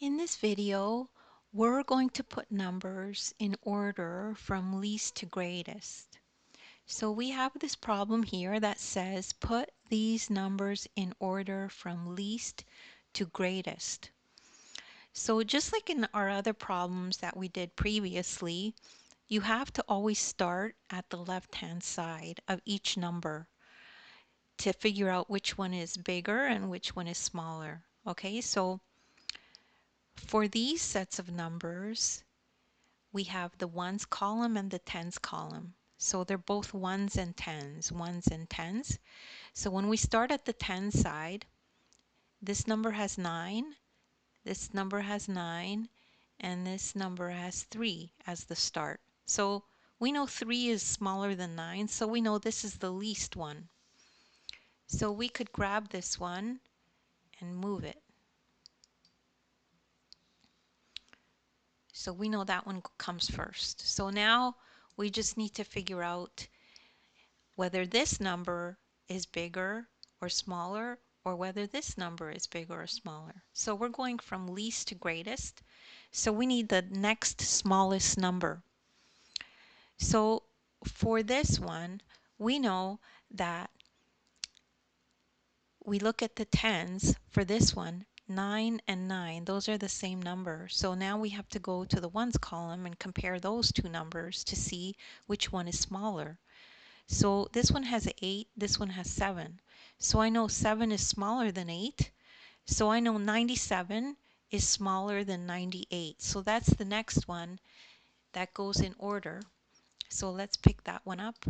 In this video, we're going to put numbers in order from least to greatest. So we have this problem here that says put these numbers in order from least to greatest. So just like in our other problems that we did previously, you have to always start at the left-hand side of each number to figure out which one is bigger and which one is smaller. Okay, so for these sets of numbers, we have the ones column and the tens column. So they're both ones and tens, ones and tens. So when we start at the 10 side, this number has 9, this number has 9, and this number has 3 as the start. So we know 3 is smaller than 9, so we know this is the least one. So we could grab this one and move it. So we know that one comes first. So now we just need to figure out whether this number is bigger or smaller, or whether this number is bigger or smaller. So we're going from least to greatest. So we need the next smallest number. So for this one, we know that we look at the tens for this one, 9 and 9, those are the same number. So now we have to go to the ones column and compare those two numbers to see which one is smaller. So this one has 8, this one has 7. So I know 7 is smaller than 8. So I know 97 is smaller than 98. So that's the next one that goes in order. So let's pick that one up.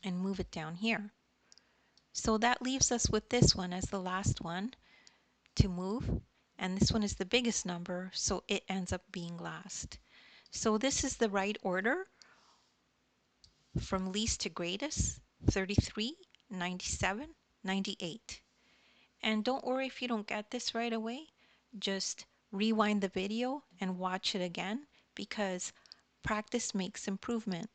And move it down here. So that leaves us with this one as the last one to move. And this one is the biggest number, so it ends up being last. So this is the right order from least to greatest, 33, 97, 98. And don't worry if you don't get this right away. Just rewind the video and watch it again, because practice makes improvement.